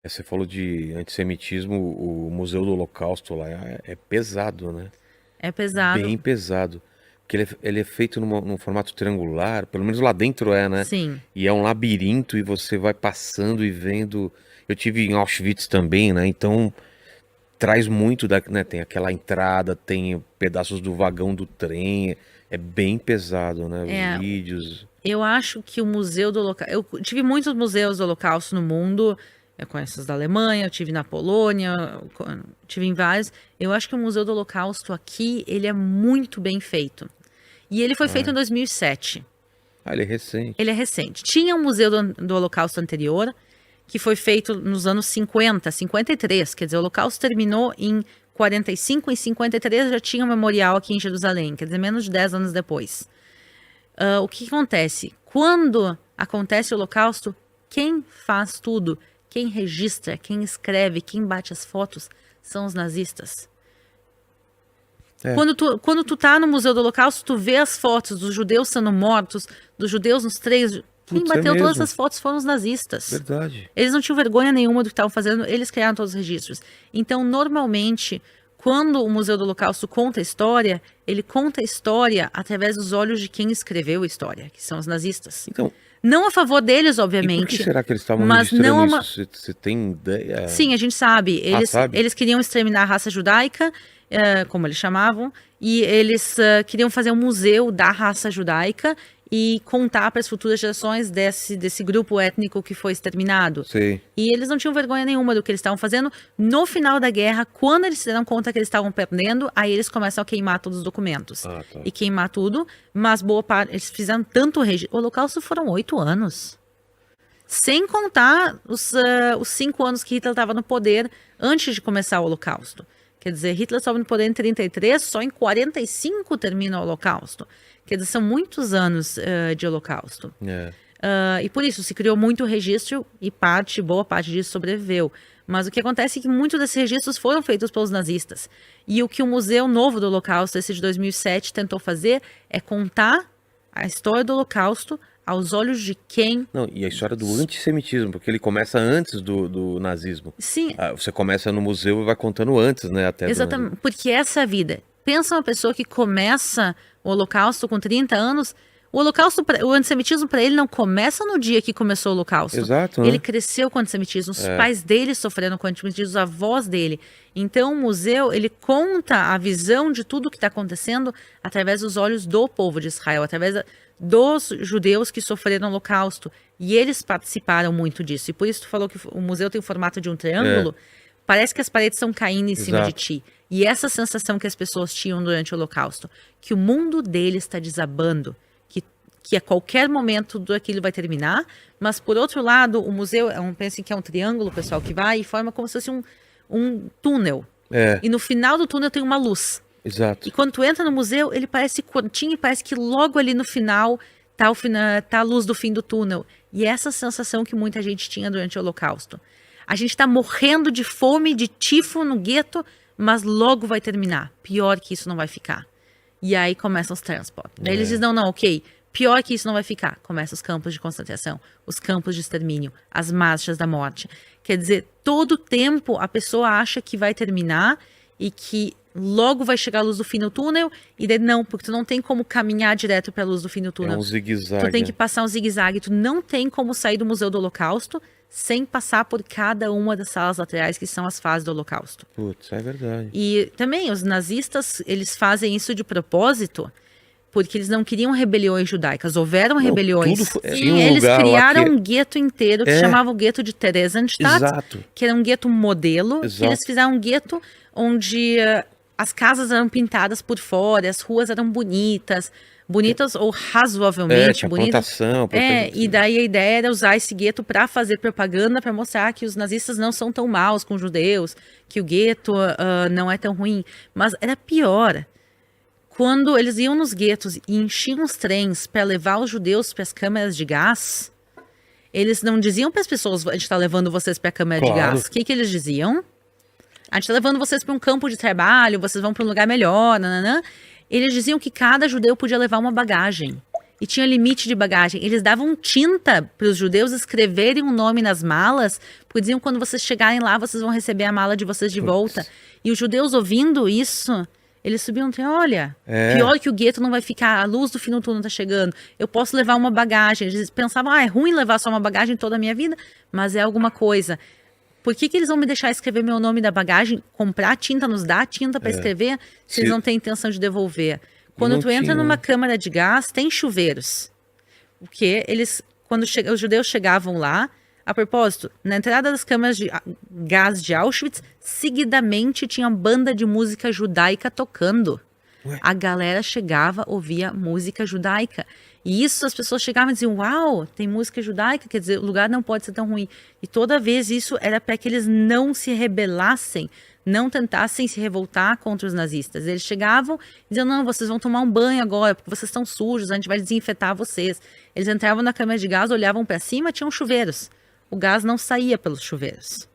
Você falou de antissemitismo, o Museu do Holocausto lá é pesado, né? É pesado, Bem pesado. Porque ele é feito num formato triangular, pelo menos lá dentro é, né? sim. E é um labirinto e você vai passando e vendo. Eu tive em Auschwitz também, né? Então traz muito da, né? Tem aquela entrada, tem pedaços do vagão do trem. É bem pesado, né? Os É, vídeos. eu acho que o Museu do Holocausto. Eu tive muitos museus do Holocausto no mundo. Eu conheço os da Alemanha, eu tive na Polônia, tive em vários. Eu acho que o Museu do Holocausto aqui, ele é muito bem feito. E ele foi feito em Ah, 2007. ele é recente. Ele é recente. Tinha um Museu do Holocausto anterior, que foi feito nos anos 50, 53. Quer dizer, o Holocausto terminou em 45, em 53 já tinha um memorial aqui em Jerusalém, quer dizer, menos de 10 anos depois. O que acontece? Quando acontece o Holocausto, quem faz tudo, quem registra, quem escreve, quem bate as fotos, são os nazistas. É, Quando tu tá no Museu do Holocausto, tu vê as fotos dos judeus sendo mortos, dos judeus nos três. Quem putz, é bateu todas mesmo. essas fotos foram os nazistas. Verdade. Eles não tinham vergonha nenhuma do que estavam fazendo, eles criaram todos os registros. Então, normalmente, quando o Museu do Holocausto conta a história, ele conta a história através dos olhos de quem escreveu a história, que são os nazistas. Então, Não a favor deles, e por que obviamente, será que eles estavam mas registrando não isso? uma. Você tem ideia? Sim, a gente sabe. Ah, Eles, sabe? eles queriam exterminar a raça judaica, como eles chamavam, e eles queriam fazer um museu da raça judaica e contar para as futuras gerações desse grupo étnico que foi exterminado. Sei. E eles não tinham vergonha nenhuma do que eles estavam fazendo. No final da guerra, quando eles se deram conta que eles estavam perdendo, aí eles começam a queimar todos os documentos. Ah, tá. E queimar tudo, mas boa parte, eles fizeram tanto registro. O Holocausto foram 8 anos. Sem contar os 5 anos que Hitler estava no poder antes de começar o Holocausto. Quer dizer, Hitler estava no poder em 33, só em 45 termina o Holocausto. Quer dizer, são muitos anos de Holocausto. É. E por isso se criou muito registro e boa parte disso sobreviveu. Mas o que acontece é que muitos desses registros foram feitos pelos nazistas. E o que o Museu Novo do Holocausto, esse de 2007, tentou fazer é contar a história do Holocausto aos olhos de quem. Não, e a história do antissemitismo, porque ele começa antes do nazismo. Sim, Ah, você começa no museu e vai contando antes, né? Até do nazismo. exatamente, porque essa é a vida. Pensa uma pessoa que começa o Holocausto com 30 anos. O Holocausto, o antissemitismo para ele não começa no dia que começou o Holocausto. Exato, Ele né? cresceu com o antissemitismo, os pais dele sofreram com o antissemitismo, os avós dele. Então o museu, ele conta a visão de tudo o que está acontecendo através dos olhos do povo de Israel, através dos judeus que sofreram o Holocausto. E eles participaram muito disso. E por isso tu falou que o museu tem o formato de um É, triângulo. Parece que as paredes estão caindo em cima de exato. ti. E essa sensação que as pessoas tinham durante o Holocausto, que o mundo deles está desabando, que a qualquer momento tudo aquilo vai terminar, mas por outro lado, o museu, pensem que é um triângulo, o pessoal que vai, e forma como se fosse um túnel. É, E no final do túnel tem uma luz. E exato. quando tu entra no museu, ele parece curtinho e parece que logo ali no final tá a luz do fim do túnel. E é essa sensação que muita gente tinha durante o Holocausto. A gente está morrendo de fome, de tifo no gueto, mas logo vai terminar. Pior que isso não vai ficar. E aí começam os transportes. Daí eles dizem, não, não, ok, pior que isso não vai ficar. Começam os campos de concentração, os campos de extermínio, as marchas da morte. Quer dizer, todo tempo a pessoa acha que vai terminar e que logo vai chegar a luz do fim do túnel, e daí não, porque tu não tem como caminhar direto para a luz do fim do É túnel. um Tu tem zigue-zague. que passar um zigue-zague, tu não tem como sair do Museu do Holocausto sem passar por cada uma das salas laterais que são as fases do Holocausto. Putz, é verdade. E também os nazistas, eles fazem isso de propósito, porque eles não queriam rebeliões judaicas. Houveram Não, rebeliões. tinha Sim, um eles lugar lá criaram que. um gueto inteiro que É, chamava o gueto de Theresienstadt, exato, que era um gueto modelo, que eles exato. fizeram um gueto onde as casas eram pintadas por fora, as ruas eram bonitas, bonitas ou razoavelmente Tinha bonitas. plantação, E daí a ideia era usar esse gueto para fazer propaganda, para mostrar que os nazistas não são tão maus com os judeus, que o gueto não é tão ruim. Mas era pior. Quando eles iam nos guetos e enchiam os trens para levar os judeus para as câmeras de gás, eles não diziam para as pessoas, a gente está levando vocês para a câmera de Claro. gás. O que eles diziam? A gente está levando vocês para um campo de trabalho, vocês vão para um lugar melhor, nananã. Eles diziam que cada judeu podia levar uma bagagem. e tinha limite de bagagem. Eles davam tinta para os judeus escreverem um nome nas malas, porque diziam quando vocês chegarem lá, vocês vão receber a mala de vocês de volta. E os judeus ouvindo isso, eles subiam e diziam, olha, pior que o gueto não vai ficar, a luz do fim do túnel tá chegando, eu posso levar uma bagagem. Eles pensavam, é ruim levar só uma bagagem toda a minha vida, mas é alguma coisa. Por que eles vão me deixar escrever meu nome da bagagem, comprar tinta, nos dar tinta para escrever, se eles não têm intenção de devolver? Quando tu entra numa câmara de gás, tem chuveiros. Porque eles, quando os judeus chegavam lá, a propósito, na entrada das câmaras de gás de Auschwitz, seguidamente tinha banda de música judaica tocando. Ué? A galera chegava, ouvia música judaica. E isso as pessoas chegavam e diziam, uau, tem música judaica, quer dizer, o lugar não pode ser tão ruim. E toda vez isso era para que eles não se rebelassem, não tentassem se revoltar contra os nazistas. Eles chegavam e diziam, não, vocês vão tomar um banho agora, porque vocês estão sujos, a gente vai desinfetar vocês. Eles entravam na câmara de gás, olhavam para cima, tinham chuveiros. O gás não saía pelos chuveiros.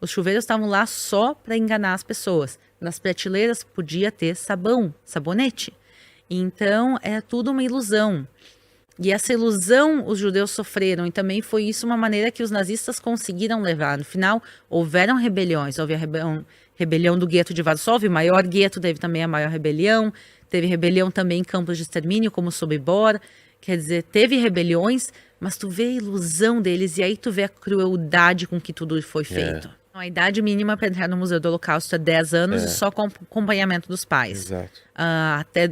Os chuveiros estavam lá só para enganar as pessoas. Nas prateleiras podia ter sabão, sabonete. Então, é tudo uma ilusão. E essa ilusão os judeus sofreram, e também foi isso uma maneira que os nazistas conseguiram levar. No final, houveram rebeliões. Houve a rebelião do gueto de Varsóvia, o maior gueto, teve também a maior rebelião. Teve rebelião também em campos de extermínio, como Sobibor. Quer dizer, teve rebeliões, mas tu vê a ilusão deles, e aí tu vê a crueldade com que tudo foi feito. A idade mínima para entrar no Museu do Holocausto é 10 anos e só com acompanhamento dos pais. Exato. Até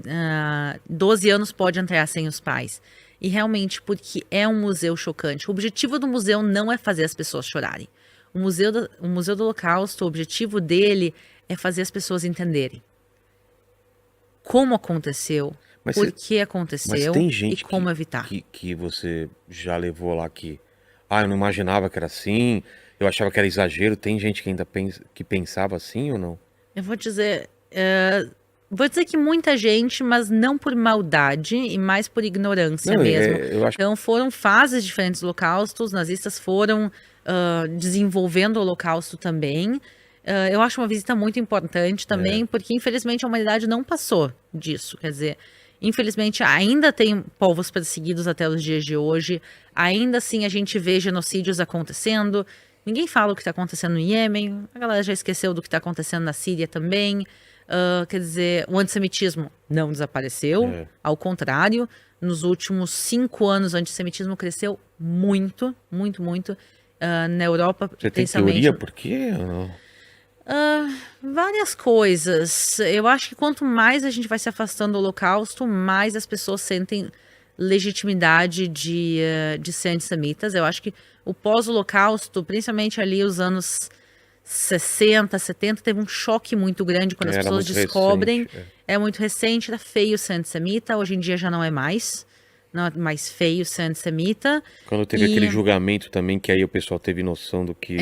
12 anos pode entrar sem os pais. E realmente, porque é um museu chocante. O objetivo do museu não é fazer as pessoas chorarem. O Museu do Holocausto, o objetivo dele é fazer as pessoas entenderem como aconteceu, por que aconteceu e como evitar. Que você já levou lá que... eu não imaginava que era assim, eu achava que era exagero. Tem gente que ainda que pensava assim ou não? Eu vou dizer que muita gente, mas não por maldade e mais por ignorância mesmo. Então foram fases diferentes do Holocausto, os nazistas foram desenvolvendo o Holocausto também. Eu acho uma visita muito importante também, porque infelizmente a humanidade não passou disso. Quer dizer, infelizmente ainda tem povos perseguidos até os dias de hoje, ainda assim a gente vê genocídios acontecendo. Ninguém fala o que está acontecendo no Iêmen, a galera já esqueceu do que está acontecendo na Síria também. Quer dizer, o antissemitismo não desapareceu, ao contrário, nos últimos 5 anos o antissemitismo cresceu muito, muito, muito. Na Europa, você tem teoria por quê? Várias coisas. Eu acho que quanto mais a gente vai se afastando do Holocausto, mais as pessoas sentem legitimidade de ser antissemitas. Eu acho que o pós-Holocausto, principalmente ali os anos 60, 70, teve um choque muito grande quando as pessoas descobrem. É muito recente, era feio ser antissemita, hoje em dia já não é mais. Não é mais feio ser antissemita. Quando teve aquele julgamento também, que aí o pessoal teve noção do que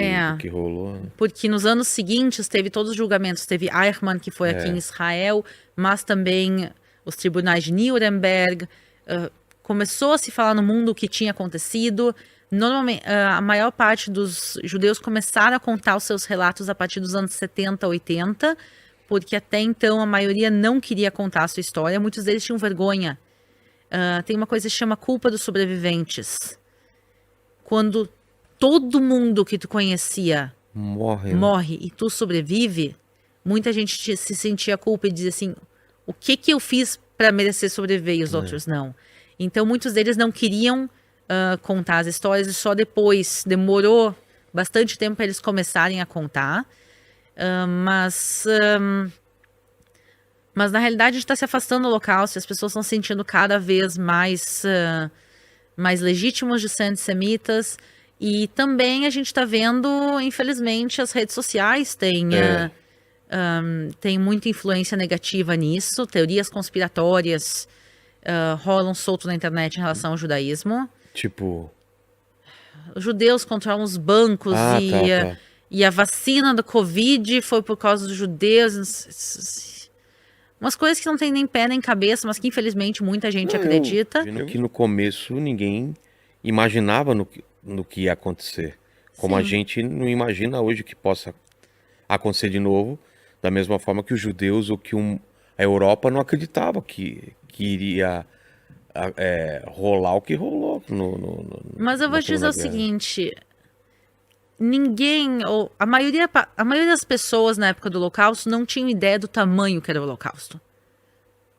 rolou. Né? Porque nos anos seguintes teve todos os julgamentos. Teve Eichmann, que foi aqui em Israel, mas também os tribunais de Nuremberg. Começou a se falar no mundo o que tinha acontecido. Normalmente, a maior parte dos judeus começaram a contar os seus relatos a partir dos anos 70, 80, porque até então a maioria não queria contar a sua história. Muitos deles tinham vergonha. Tem uma coisa que se chama culpa dos sobreviventes. Quando todo mundo que tu conhecia morre e tu sobrevive, muita gente se sentia culpa e dizia assim, o que eu fiz para merecer sobreviver e os outros não? Então muitos deles não queriam contar as histórias e só depois, demorou bastante tempo para eles começarem a contar. Mas na realidade a gente está se afastando do Holocausto, as pessoas estão se sentindo cada vez mais legítimos de ser antissemitas. E também a gente está vendo, infelizmente, as redes sociais têm muita influência negativa nisso. Teorias conspiratórias rolam solto na internet em relação ao judaísmo. Tipo... Os judeus controlam os bancos e a vacina do Covid foi por causa dos judeus. Umas coisas que não tem nem pé nem cabeça, mas que infelizmente muita gente acredita. Que no começo ninguém imaginava no que ia acontecer. Como a gente não imagina hoje que possa acontecer de novo, da mesma forma que os judeus ou que a Europa não acreditava que iria rolar o que rolou Mas eu vou na te dizer Segunda o Guerra. seguinte, ninguém, ou a maioria das pessoas na época do Holocausto não tinham ideia do tamanho que era o Holocausto.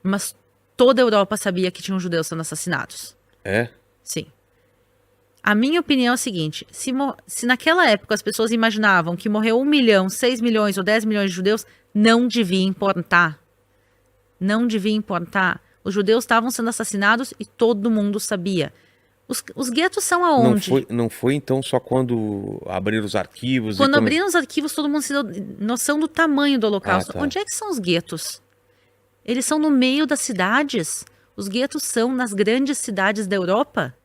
Mas toda a Europa sabia que tinham judeus sendo assassinados. É? Sim. A minha opinião é a seguinte: se naquela época as pessoas imaginavam que morreu 1 milhão, 6 milhões ou 10 milhões de judeus, não devia importar. Não devia importar. Os judeus estavam sendo assassinados e todo mundo sabia. Os guetos são aonde? Não foi então só quando abriram os arquivos Quando abriram os arquivos, todo mundo se deu noção do tamanho do Ah, Holocausto. tá. Onde é que são os guetos? Eles são no meio das cidades. Os guetos são nas grandes cidades da Europa.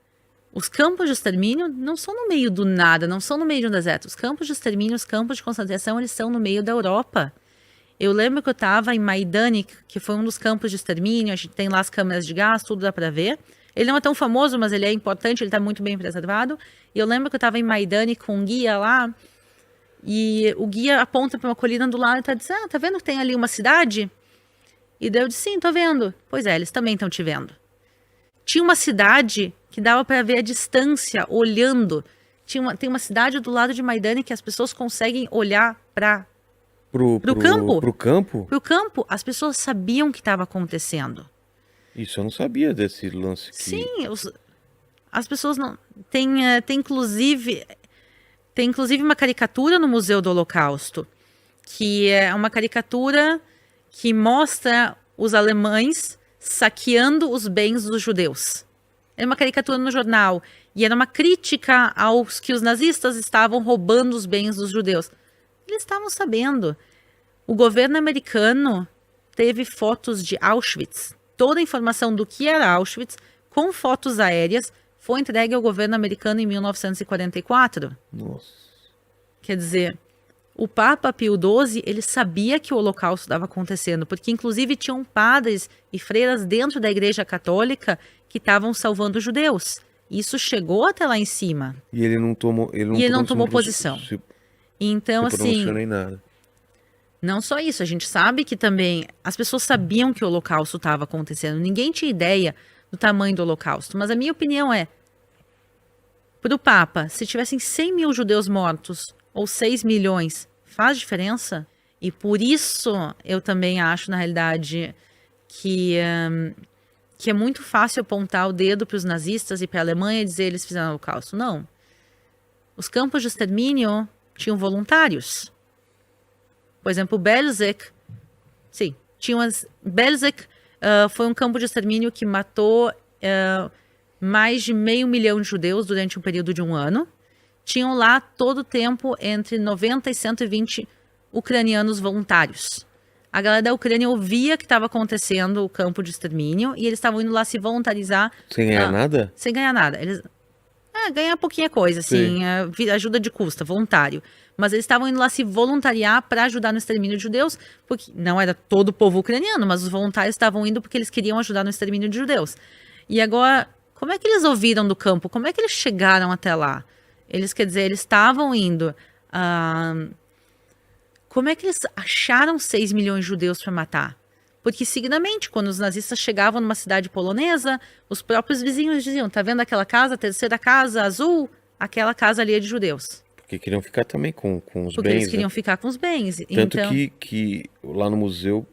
Os campos de extermínio não são no meio do nada, não são no meio de um deserto. Os campos de extermínio, os campos de concentração, eles são no meio da Europa. Eu lembro que eu estava em Majdanek, que foi um dos campos de extermínio. A gente tem lá as câmeras de gás, tudo dá para ver. Ele não é tão famoso, mas ele é importante, ele está muito bem preservado. E eu lembro que eu estava em Majdanek com um guia lá, e o guia aponta para uma colina do lado e está dizendo: tá vendo que tem ali uma cidade? E daí eu disse: sim, tô vendo. Pois é, eles também estão te vendo. Tinha uma cidade que dava para ver a distância, olhando. Tem uma cidade do lado de Majdanek que as pessoas conseguem olhar para Pro campo. Pro campo? o campo. As pessoas sabiam o que estava acontecendo. Isso eu não sabia desse lance que... Sim, as pessoas não. Tem inclusive uma caricatura no Museu do Holocausto, que é uma caricatura que mostra os alemães saqueando os bens dos judeus. É uma caricatura no jornal e era uma crítica aos que os nazistas estavam roubando os bens dos judeus. Eles estavam sabendo. O governo americano teve fotos de Auschwitz. Toda a informação do que era Auschwitz, com fotos aéreas, foi entregue ao governo americano em 1944. Nossa. Quer dizer, o Papa Pio XII, ele sabia que o Holocausto estava acontecendo, porque inclusive tinham padres e freiras dentro da Igreja Católica que estavam salvando os judeus. Isso chegou até lá em cima. E ele não tomou... Ele não tomou posição. Então, Se assim, pronunciou nem nada. não só isso, a gente sabe que também as pessoas sabiam que o Holocausto estava acontecendo. Ninguém tinha ideia do tamanho do Holocausto. Mas a minha opinião é, para o Papa, se tivessem 100 mil judeus mortos ou 6 milhões, faz diferença? E por isso eu também acho, na realidade, que é muito fácil apontar o dedo para os nazistas e para a Alemanha e dizer eles fizeram o Holocausto. Não. Os campos de extermínio tinham voluntários. Por exemplo, Belzec, sim, Belzec foi um campo de extermínio que matou mais de 500 mil de judeus durante um período de um ano. Tinham lá todo o tempo entre 90 e 120 ucranianos voluntários. A galera da Ucrânia ouvia que estava acontecendo o campo de extermínio e eles estavam indo lá se voluntarizar. Sem ganhar nada? Sem ganhar nada. Eles ganhar pouquinha coisa, assim, ajuda de custa, voluntário. Mas eles estavam indo lá se voluntariar para ajudar no extermínio de judeus, porque não era todo o povo ucraniano, mas os voluntários estavam indo porque eles queriam ajudar no extermínio de judeus. E agora, como é que eles ouviram do campo? Como é que eles chegaram até lá? Eles estavam indo. Como é que eles acharam 6 milhões de judeus para matar? Porque, seguidamente, quando os nazistas chegavam numa cidade polonesa, os próprios vizinhos diziam: tá vendo aquela casa, a terceira casa azul? Aquela casa ali é de judeus. Porque queriam ficar também com os Porque bens, eles queriam né? ficar com os bens. Tanto Então, que lá no museu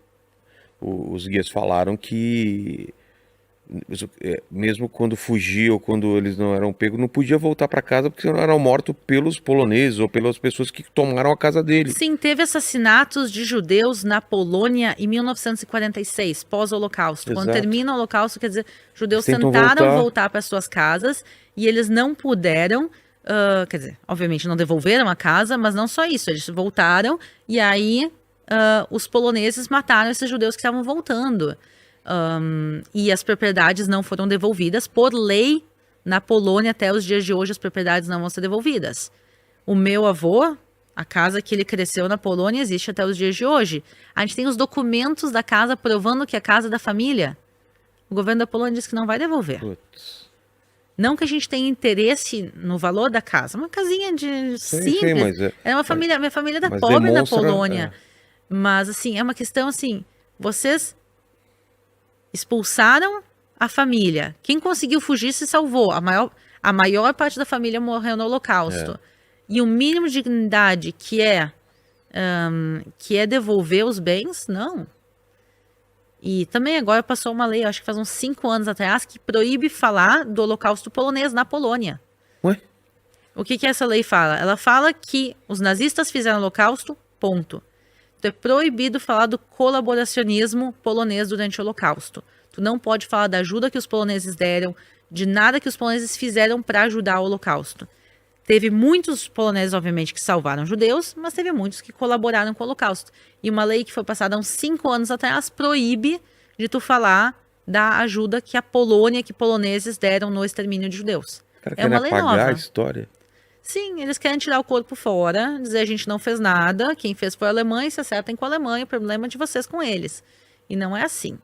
os guias falaram que mesmo quando fugia ou quando eles não eram pegos, não podia voltar para casa porque senão eram mortos pelos poloneses ou pelas pessoas que tomaram a casa dele. sim, teve assassinatos de judeus na Polônia em 1946, pós-Holocausto. Quando Exato. termina o Holocausto, quer dizer, judeus Eles tentam tentaram voltar para suas casas e eles não puderam. Quer dizer, obviamente não devolveram a casa, mas não só isso, eles voltaram e aí os poloneses mataram esses judeus que estavam voltando. E as propriedades não foram devolvidas. Por lei, na Polônia, até os dias de hoje, as propriedades não vão ser devolvidas. O meu avô, a casa que ele cresceu na Polônia, existe até os dias de hoje. A gente tem os documentos da casa provando que é a casa da família. O governo da Polônia diz que não vai devolver. Putz. Não que a gente tenha interesse no valor da casa. Uma casinha de simples. Sei, mas é uma família, minha família da mas pobre na demonstra, Polônia. Mas, assim, é uma questão assim, vocês expulsaram a família. Quem conseguiu fugir se salvou. A maior parte da família morreu no Holocausto. E o mínimo de dignidade que é devolver os bens, não. E também agora passou uma lei, acho que faz uns 5 anos atrás, que proíbe falar do Holocausto polonês na Polônia. Ué? O que essa lei fala? Ela fala que os nazistas fizeram o Holocausto, ponto. Então é proibido falar do colaboracionismo polonês durante o Holocausto. Tu não pode falar da ajuda que os poloneses deram, de nada que os poloneses fizeram para ajudar o Holocausto. Teve muitos poloneses, obviamente, que salvaram judeus, mas teve muitos que colaboraram com o Holocausto. E uma lei que foi passada há uns 5 anos atrás proíbe de tu falar da ajuda que a Polônia, que poloneses deram no extermínio de judeus. Cara, É uma lei apagar nova. a história. Sim, eles querem tirar o corpo fora, dizer a gente não fez nada, quem fez foi a Alemanha, se acertem com a Alemanha, o problema é de vocês com eles. E não é assim.